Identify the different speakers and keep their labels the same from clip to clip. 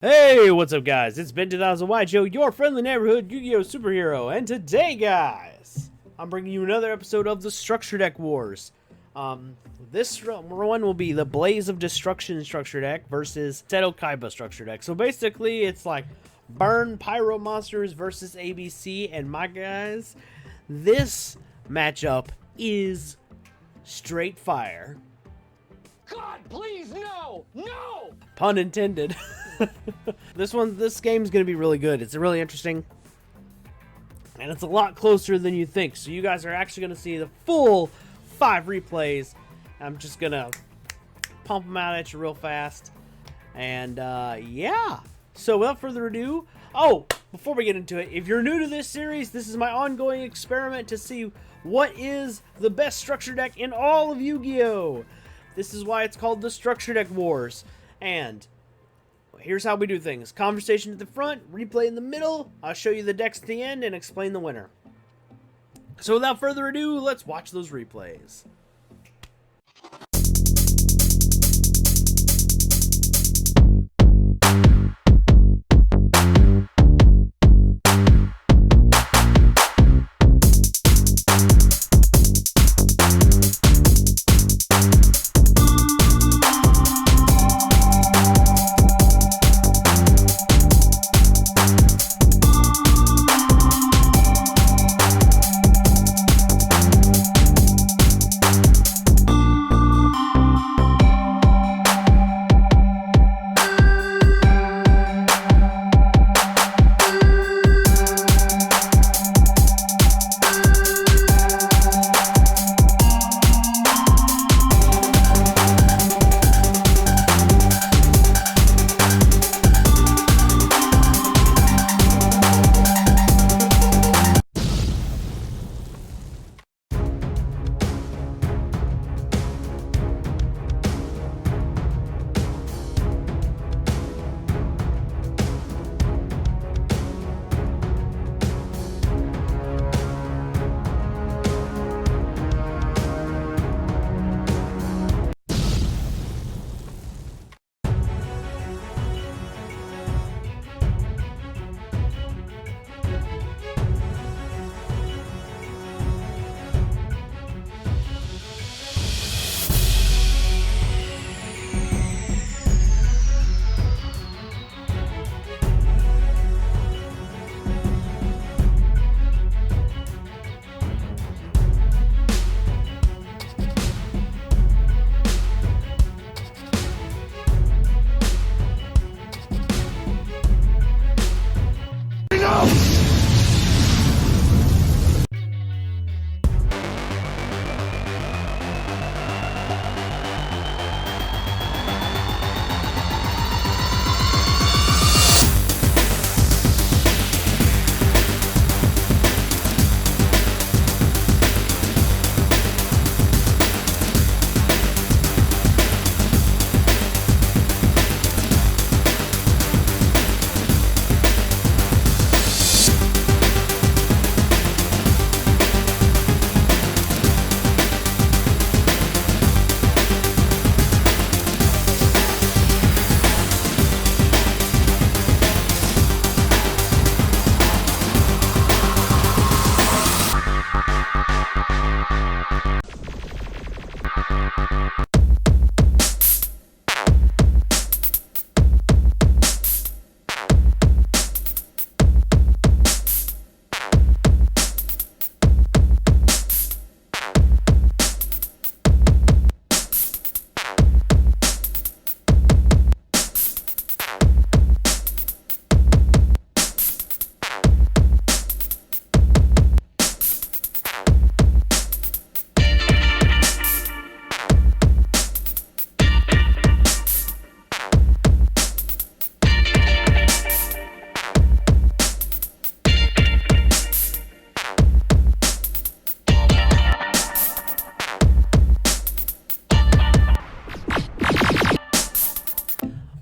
Speaker 1: Hey, what's up, guys? It's been 2000 yugioh, your friendly neighborhood Yu-Gi-Oh superhero, and today, guys, I'm bringing you another episode of the Structure Deck Wars. This one will be the Blaze of Destruction Structure Deck versus Seto Kaiba Structure Deck. So basically, it's like Burn Pyro Monsters versus ABC, and my guys, this matchup is straight fire.
Speaker 2: God, please, no! No!
Speaker 1: Pun intended. This game's gonna be really good. It's really interesting, and it's a lot closer than you think. So you guys are actually gonna see the full 5 replays. I'm just gonna pump them out at you real fast, and yeah. So without further ado, before we get into it, if you're new to this series, this is my ongoing experiment to see what is the best structure deck in all of Yu-Gi-Oh! This is why it's called the Structure Deck Wars. And here's how we do things. Conversation at the front, replay in the middle. I'll show you the decks at the end and explain the winner. So without further ado, let's watch those replays.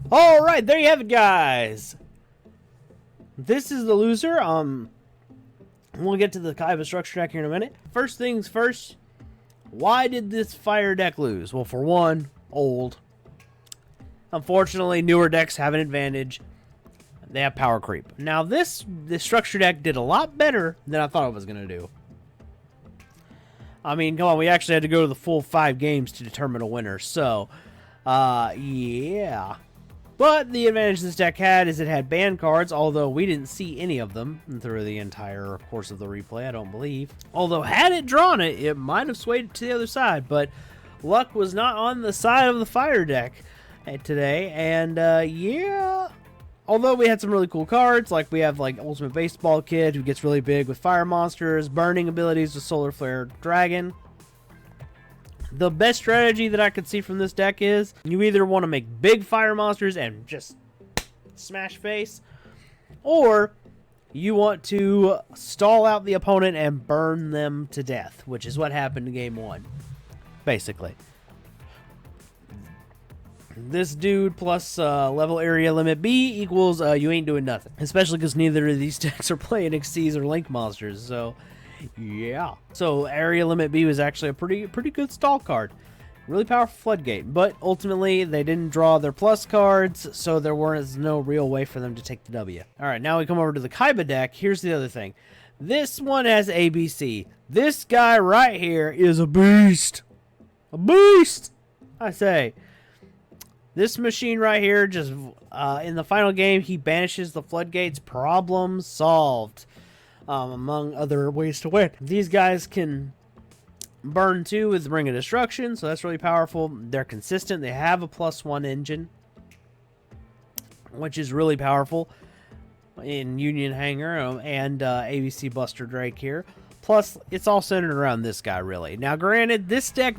Speaker 1: Alright, there you have it, guys. This is the loser. We'll get to the Kaiba structure deck here in a minute. First things first, why did this fire deck lose? Well, for one, old. Unfortunately, newer decks have an advantage. they have power creep. Now this structure deck did a lot better than I thought it was going to do. I mean, come on, we actually had to go to the full 5 games to determine a winner. So, yeah. But the advantage this deck had is it had ban cards, although we didn't see any of them through the entire course of the replay, I don't believe. Although, had it drawn it, it might have swayed it to the other side, but luck was not on the side of the fire deck today, and yeah. Although we had some really cool cards, like we have like Ultimate Baseball Kid, who gets really big with fire monsters, burning abilities with Solar Flare Dragon. The best strategy that I could see from this deck is you either want to make big fire monsters and just smash face, or you want to stall out the opponent and burn them to death, which is what happened in game 1, basically. This dude plus level area limit B equals you ain't doing nothing. Especially because neither of these decks are playing Xyz or Link monsters, so yeah. So area limit B was actually a pretty good stall card. Really powerful floodgate, but ultimately they didn't draw their plus cards, so there was no real way for them to take the W. Alright, now we come over to the Kaiba deck. Here's the other thing. This one has ABC. This guy right here is a beast. A beast, I say. This machine right here, just in the final game, he banishes the floodgates. Problem solved. Among other ways to win. These guys can burn 2 with Ring of Destruction, so that's really powerful. They're consistent. They have a +1 engine, which is really powerful in Union Hanger and ABC Buster Drake here. Plus, it's all centered around this guy, really. Now, granted, this deck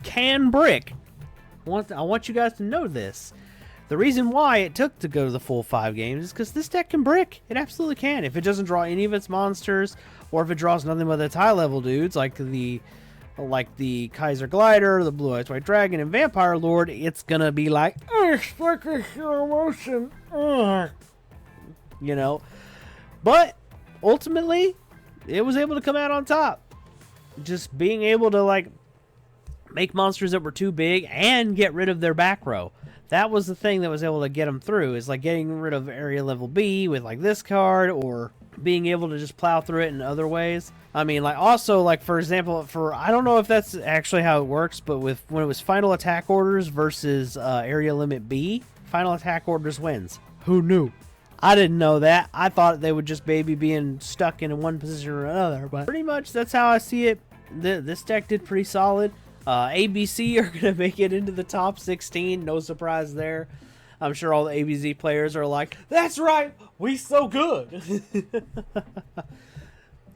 Speaker 1: can brick. I want you guys to know this. The reason why it took to go to the full 5 games is because this deck can brick. It absolutely can. If it doesn't draw any of its monsters, or if it draws nothing but its high level dudes, like the Kaiser Glider, the Blue Eyes White Dragon, and Vampire Lord, it's gonna be like, stuck in slow motion. You know. But ultimately, it was able to come out on top. Just being able to like make monsters that were too big and get rid of their back row. That was the thing that was able to get them through, is like getting rid of area level B with like this card, or being able to just plow through it in other ways. I mean, like also like for example, I don't know if that's actually how it works, but when it was final attack orders versus area limit B, final attack orders wins. Who knew? I didn't know that. I thought they would just maybe being stuck in one position or another, but pretty much that's how I see it. This deck did pretty solid. ABC are going to make it into the top 16. No surprise there. I'm sure all the ABC players are like, that's right, we so good.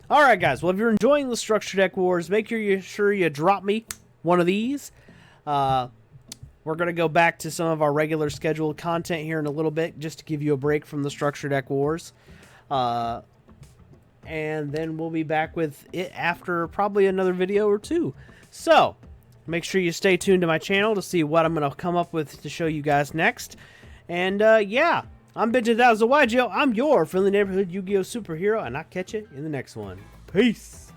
Speaker 1: Alright guys, well if you're enjoying the Structure Deck Wars, make sure you drop me one of these. We're going to go back to some of our regular scheduled content here in a little bit, just to give you a break from the Structure Deck Wars. And then we'll be back with it after probably another video or 2. So, make sure you stay tuned to my channel to see what I'm going to come up with to show you guys next. And, yeah, I'm Benji, that was the yugioh. I'm your friendly neighborhood Yu-Gi-Oh! Superhero, and I'll catch you in the next one. Peace!